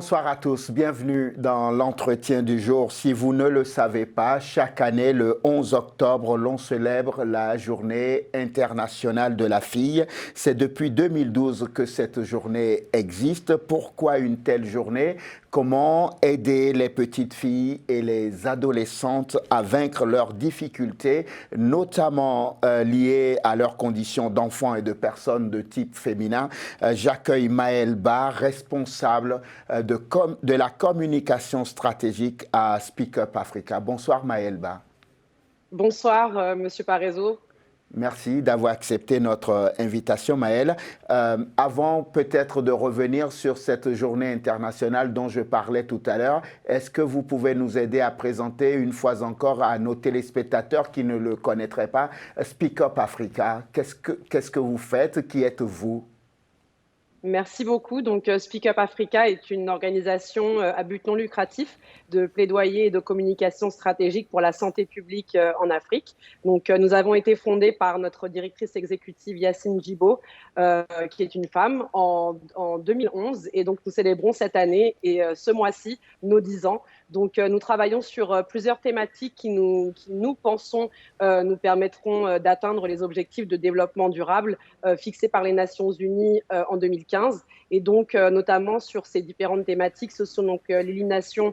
Bonsoir à tous, bienvenue dans l'entretien du jour. Si vous ne le savez pas, chaque année, le 11 octobre, l'on célèbre la journée internationale de la fille. C'est depuis 2012 que cette journée existe. Pourquoi une telle journée? Comment aider les petites filles et les adolescentes à vaincre leurs difficultés, notamment liées à leurs conditions d'enfants et de personnes de type féminin? J'accueille Maëlle Ba, responsable de la communication stratégique à Speak Up Africa. Bonsoir Maëlle Ba. Bonsoir Monsieur Parezo. Merci d'avoir accepté notre invitation, Maëlle. Avant peut-être de revenir sur cette journée internationale dont je parlais tout à l'heure, est-ce que vous pouvez nous aider à présenter une fois encore à nos téléspectateurs qui ne le connaîtraient pas, Speak Up Africa? Qu'est-ce que vous faites? Qui êtes-vous? Merci beaucoup. Donc, Speak Up Africa est une organisation à but non lucratif de plaidoyer et de communication stratégique pour la santé publique en Afrique. Donc, nous avons été fondés par notre directrice exécutive Yacine Djibo, qui est une femme, en 2011. Et donc, nous célébrons cette année et ce mois-ci nos 10 ans. Donc, nous travaillons sur plusieurs thématiques qui nous pensons nous permettront d'atteindre les objectifs de développement durable fixés par les Nations Unies en 2015. Et donc, notamment sur ces différentes thématiques, ce sont donc l'élimination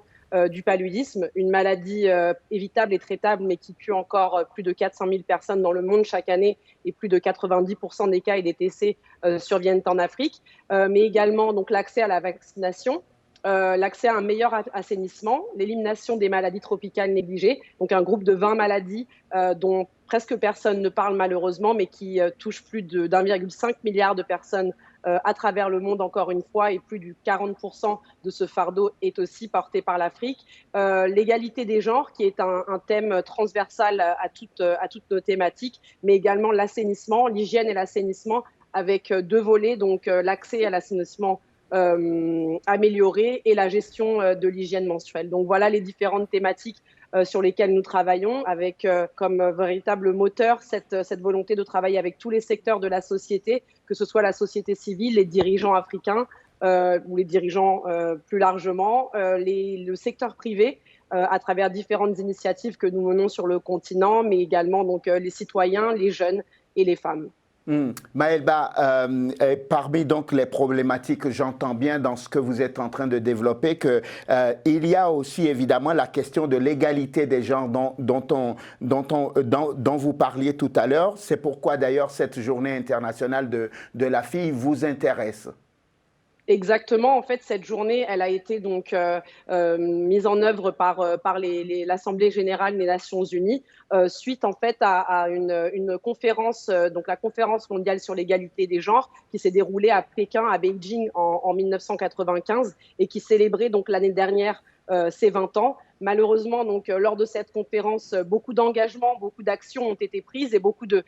du paludisme, une maladie évitable et traitable, mais qui tue encore plus de 400 000 personnes dans le monde chaque année, et plus de 90% des cas et des décès surviennent en Afrique, mais également donc l'accès à la vaccination, l'accès à un meilleur assainissement, l'élimination des maladies tropicales négligées, donc un groupe de 20 maladies dont presque personne ne parle malheureusement, mais qui touchent plus d'1,5 milliard de personnes à travers le monde encore une fois, et plus de 40% de ce fardeau est aussi porté par l'Afrique. L'égalité des genres, qui est un thème transversal à toutes nos thématiques, mais également l'assainissement, l'hygiène et l'assainissement, avec deux volets, donc l'accès à l'assainissement améliorée et la gestion de l'hygiène menstruelle. Donc voilà les différentes thématiques sur lesquelles nous travaillons, avec comme véritable moteur cette volonté de travailler avec tous les secteurs de la société, que ce soit la société civile, les dirigeants africains ou les dirigeants plus largement, le secteur privé, à travers différentes initiatives que nous menons sur le continent, mais également donc, les citoyens, les jeunes et les femmes. Maëlle Ba, parmi donc les problématiques, j'entends bien dans ce que vous êtes en train de développer qu'il y a aussi évidemment la question de l'égalité des genres dont vous parliez tout à l'heure. C'est pourquoi d'ailleurs cette journée internationale de la fille vous intéresse. Exactement. En fait, cette journée, elle a été donc mise en œuvre par l'Assemblée générale des Nations Unies suite en fait à une conférence, donc la conférence mondiale sur l'égalité des genres, qui s'est déroulée à Pékin, à Beijing en 1995 et qui célébrait donc l'année dernière ses 20 ans. Malheureusement, donc, lors de cette conférence, beaucoup d'engagements, beaucoup d'actions ont été prises et beaucoup de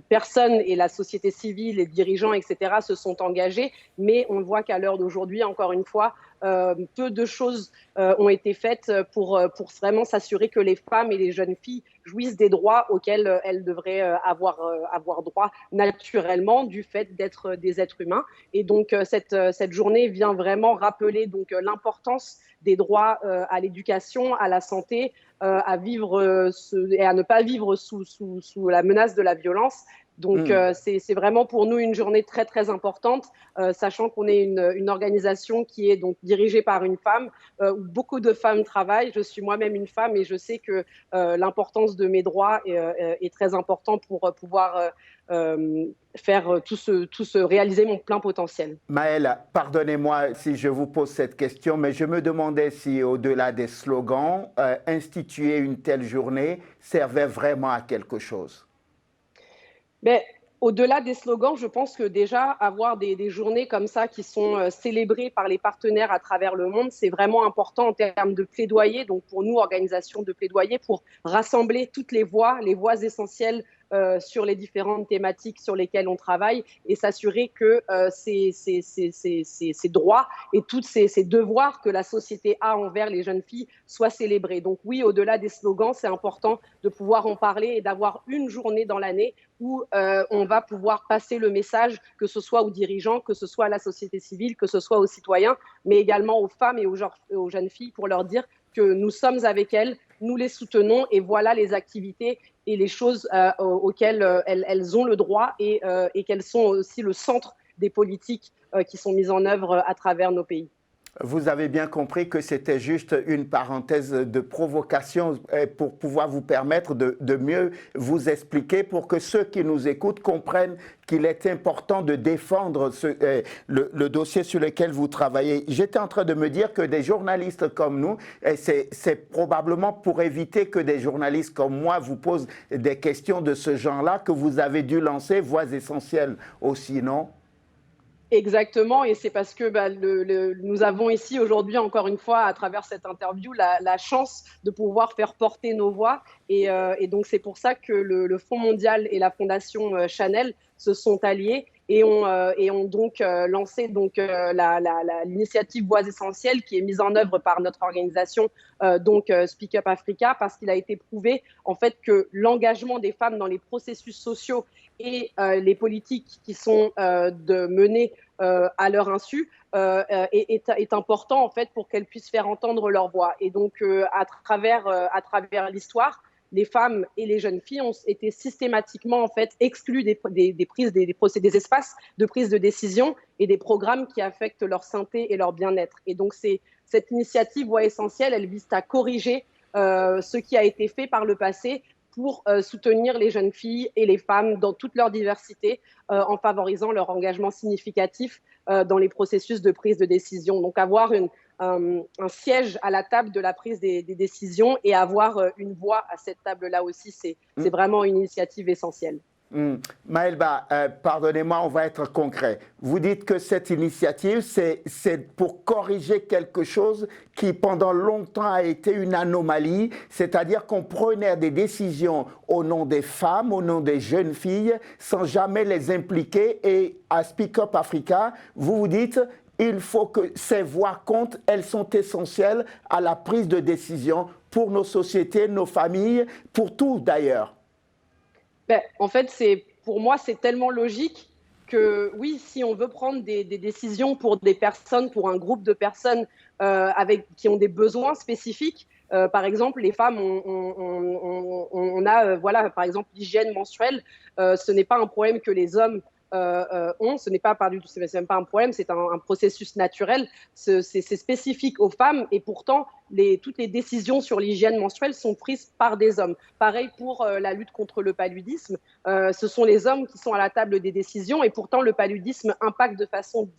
personnes et la société civile, les dirigeants, etc., se sont engagés. Mais on voit qu'à l'heure d'aujourd'hui, encore une fois, peu de choses ont été faites pour vraiment s'assurer que les femmes et les jeunes filles jouissent des droits auxquels elles devraient avoir droit naturellement du fait d'être des êtres humains. Et donc, cette journée vient vraiment rappeler donc l'importance des droits à l'éducation, à la santé, à vivre et à ne pas vivre sous la menace de la violence. Donc, c'est vraiment pour nous une journée très, très importante, sachant qu'on est une organisation qui est donc dirigée par une femme, où beaucoup de femmes travaillent. Je suis moi-même une femme et je sais que l'importance de mes droits est très importante pour pouvoir faire réaliser mon plein potentiel. Maëlle, pardonnez-moi si je vous pose cette question, mais je me demandais si au-delà des slogans, instituer une telle journée servait vraiment à quelque chose. Mais au-delà des slogans, je pense que déjà avoir des journées comme ça qui sont célébrées par les partenaires à travers le monde, c'est vraiment important en termes de plaidoyer. Donc pour nous, organisation de plaidoyer, pour rassembler toutes les voix essentielles sur les différentes thématiques sur lesquelles on travaille et s'assurer que ces droits et tous ces devoirs que la société a envers les jeunes filles soient célébrés. Donc oui, au-delà des slogans, c'est important de pouvoir en parler et d'avoir une journée dans l'année où on va pouvoir passer le message, que ce soit aux dirigeants, que ce soit à la société civile, que ce soit aux citoyens, mais également aux femmes et aux jeunes filles pour leur dire que nous sommes avec elles, nous les soutenons et voilà les activités et les choses auxquelles elles ont le droit et qu'elles sont aussi le centre des politiques qui sont mises en œuvre à travers nos pays. Vous avez bien compris que c'était juste une parenthèse de provocation pour pouvoir vous permettre de mieux vous expliquer, pour que ceux qui nous écoutent comprennent qu'il est important de défendre le dossier sur lequel vous travaillez. J'étais en train de me dire que des journalistes comme nous, c'est probablement pour éviter que des journalistes comme moi vous posent des questions de ce genre-là que vous avez dû lancer Voix essentielles aussi, non ? Exactement, et c'est parce que nous avons ici aujourd'hui, encore une fois, à travers cette interview, la chance de pouvoir faire porter nos voix. Et donc, c'est pour ça que le Fonds mondial et la Fondation Chanel se sont alliés et ont donc lancé l'initiative Voix essentielles qui est mise en œuvre par notre organisation, Speak Up Africa, parce qu'il a été prouvé en fait que l'engagement des femmes dans les processus sociaux et les politiques qui sont menées à leur insu est important en fait pour qu'elles puissent faire entendre leur voix. Et donc à travers l'histoire, les femmes et les jeunes filles ont été systématiquement en fait exclues des espaces de prise de décision et des programmes qui affectent leur santé et leur bien-être. Et donc cette initiative Voix essentielle, elle vise à corriger ce qui a été fait par le passé pour soutenir les jeunes filles et les femmes dans toute leur diversité en favorisant leur engagement significatif dans les processus de prise de décision. Donc avoir un siège à la table de la prise des décisions et avoir une voix à cette table-là aussi, c'est vraiment une initiative essentielle. Maëlba, pardonnez-moi, on va être concret. Vous dites que cette initiative, c'est pour corriger quelque chose qui pendant longtemps a été une anomalie, c'est-à-dire qu'on prenait des décisions au nom des femmes, au nom des jeunes filles, sans jamais les impliquer. Et à Speak Up Africa, vous vous dites, il faut que ces voix comptent, elles sont essentielles à la prise de décision pour nos sociétés, nos familles, pour tout d'ailleurs. En fait, pour moi, c'est tellement logique que oui, si on veut prendre des décisions pour des personnes, pour un groupe de personnes qui ont des besoins spécifiques, par exemple, les femmes, on a, par exemple, l'hygiène menstruelle, ce n'est pas un problème que les hommes ce n'est pas du tout, c'est même pas un problème, c'est un processus naturel, c'est spécifique aux femmes et pourtant toutes les décisions sur l'hygiène menstruelle sont prises par des hommes. Pareil pour la lutte contre le paludisme, ce sont les hommes qui sont à la table des décisions et pourtant le paludisme impacte de façon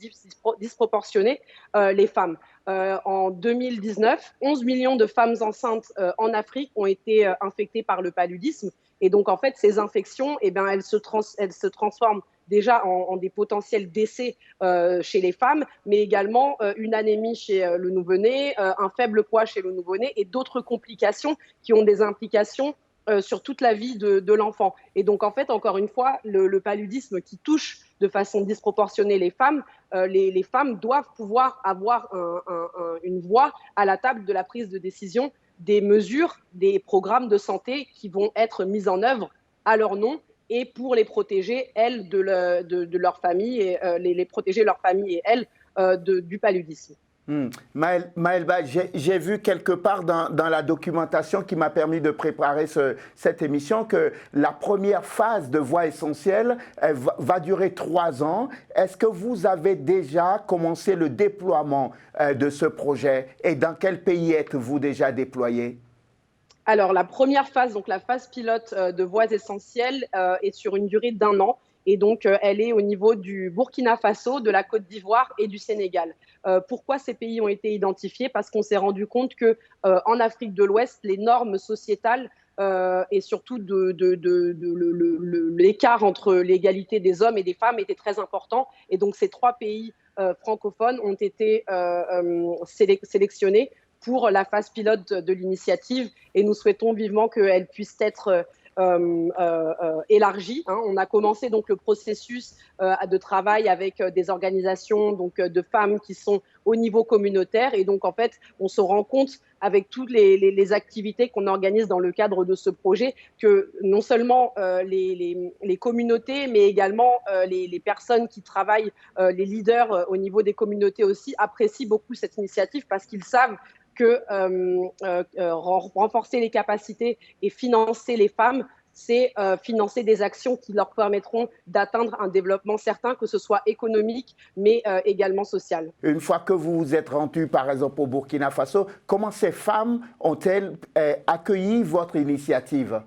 disproportionnée les femmes. En 2019, 11 millions de femmes enceintes en Afrique ont été infectées par le paludisme et donc en fait ces infections, elles se transforment déjà en des potentiels décès chez les femmes, mais également une anémie chez le nouveau-né, un faible poids chez le nouveau-né et d'autres complications qui ont des implications sur toute la vie de l'enfant. Et donc, en fait, encore une fois, le paludisme qui touche de façon disproportionnée les femmes, les femmes doivent pouvoir avoir une voix à la table de la prise de décision des mesures, des programmes de santé qui vont être mis en œuvre à leur nom et pour les protéger, elles, de leur famille, et les protéger leur famille et elles du paludisme. Maëlba, j'ai vu quelque part dans la documentation qui m'a permis de préparer cette émission que la première phase de Voix essentielles va durer 3 ans. Est-ce que vous avez déjà commencé le déploiement de ce projet et dans quel pays êtes-vous déjà déployé ? Alors, la première phase, donc la phase pilote de Voix essentielles, est sur une durée d'1 an. Et donc, elle est au niveau du Burkina Faso, de la Côte d'Ivoire et du Sénégal. Pourquoi ces pays ont été identifiés ? Parce qu'on s'est rendu compte qu'en Afrique de l'Ouest, les normes sociétales et surtout l'écart entre l'égalité des hommes et des femmes était très important. Et donc, ces 3 pays francophones ont été sélectionnés pour la phase pilote de l'initiative et nous souhaitons vivement qu'elle puisse être élargie. On a commencé donc le processus de travail avec des organisations donc, de femmes qui sont au niveau communautaire. Et donc, en fait, on se rend compte avec toutes les activités qu'on organise dans le cadre de ce projet que non seulement les communautés, mais également les personnes qui travaillent, les leaders au niveau des communautés aussi, apprécient beaucoup cette initiative parce qu'ils savent que renforcer les capacités et financer les femmes, c'est financer des actions qui leur permettront d'atteindre un développement certain, que ce soit économique, mais également social. Une fois que vous vous êtes rendu, par exemple, au Burkina Faso, comment ces femmes ont-elles accueilli votre initiative?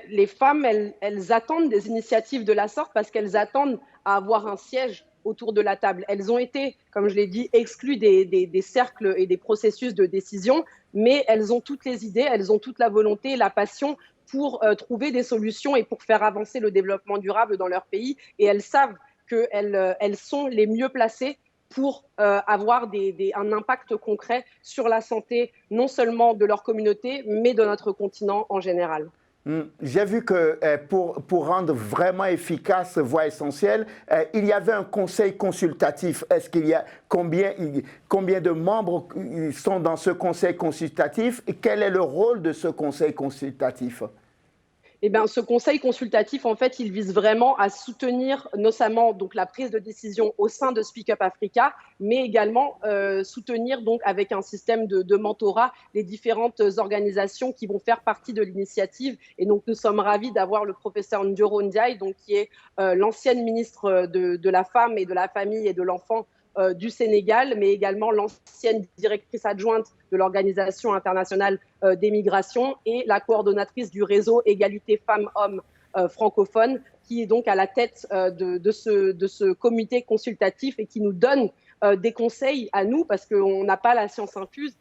Les femmes, elles attendent des initiatives de la sorte parce qu'elles attendent à avoir un siège autour de la table. Elles ont été, comme je l'ai dit, exclues des cercles et des processus de décision, mais elles ont toutes les idées, elles ont toute la volonté, la passion pour trouver des solutions et pour faire avancer le développement durable dans leur pays. Et elles savent qu'elles sont les mieux placées pour avoir un impact concret sur la santé, non seulement de leur communauté, mais de notre continent en général. J'ai vu que pour rendre vraiment efficace Voix essentielle, il y avait un conseil consultatif. Est-ce qu'il y a combien de membres sont dans ce conseil consultatif et quel est le rôle de ce conseil consultatif? Eh bien, ce conseil consultatif, en fait, il vise vraiment à soutenir notamment donc, la prise de décision au sein de Speak Up Africa, mais également soutenir donc, avec un système de mentorat les différentes organisations qui vont faire partie de l'initiative. Et donc, nous sommes ravis d'avoir le professeur Ndioro Ndiaye, donc, qui est l'ancienne ministre de la Femme et de la Famille et de l'Enfant du Sénégal, mais également l'ancienne directrice adjointe de l'Organisation internationale des migrations et la coordonnatrice du réseau Égalité Femmes-Hommes francophone, qui est donc à la tête de ce comité consultatif et qui nous donne des conseils à nous, parce qu'on n'a pas la science infuse,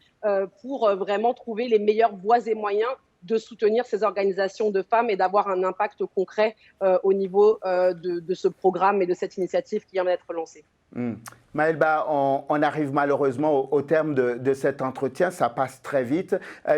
pour vraiment trouver les meilleures voies et moyens de soutenir ces organisations de femmes et d'avoir un impact concret au niveau de ce programme et de cette initiative qui vient d'être lancée. Maëlba, on arrive malheureusement au terme de cet entretien, ça passe très vite.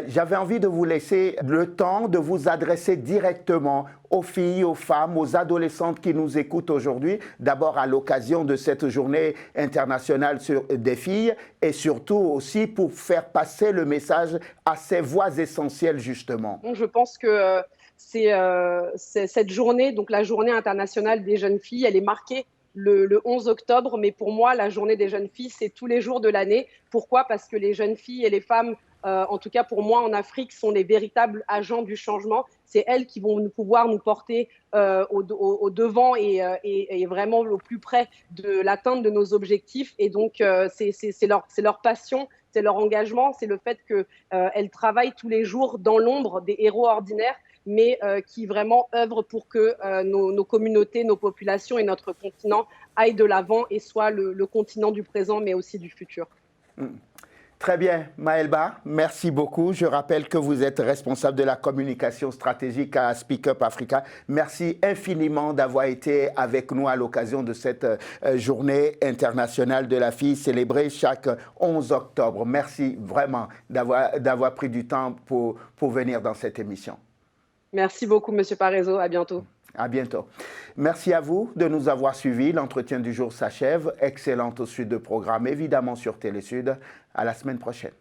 J'avais envie de vous laisser le temps de vous adresser directement aux filles, aux femmes, aux adolescentes qui nous écoutent aujourd'hui, d'abord à l'occasion de cette journée internationale des filles et surtout aussi pour faire passer le message à ces voix essentielles justement. Je pense que c'est cette journée, donc la journée internationale des jeunes filles, elle est marquée le 11 octobre, mais pour moi, la journée des jeunes filles, c'est tous les jours de l'année. Pourquoi? Parce que les jeunes filles et les femmes, en tout cas pour moi en Afrique, sont les véritables agents du changement. C'est elles qui vont pouvoir nous porter au devant et vraiment au plus près de l'atteinte de nos objectifs. Et donc, c'est leur passion, c'est leur engagement, c'est le fait qu'elles travaillent tous les jours dans l'ombre des héros ordinaires, mais qui vraiment œuvrent pour que nos communautés, nos populations et notre continent aillent de l'avant et soient le continent du présent, mais aussi du futur. Très bien, Maëlba, merci beaucoup. Je rappelle que vous êtes responsable de la communication stratégique à Speak Up Africa. Merci infiniment d'avoir été avec nous à l'occasion de cette journée internationale de la fille célébrée chaque 11 octobre. Merci vraiment d'avoir pris du temps pour venir dans cette émission. Merci beaucoup, Monsieur Parezo. À bientôt. À bientôt. Merci à vous de nous avoir suivis. L'entretien du jour s'achève. Excellente suite de programme, évidemment sur Télé Sud. À la semaine prochaine.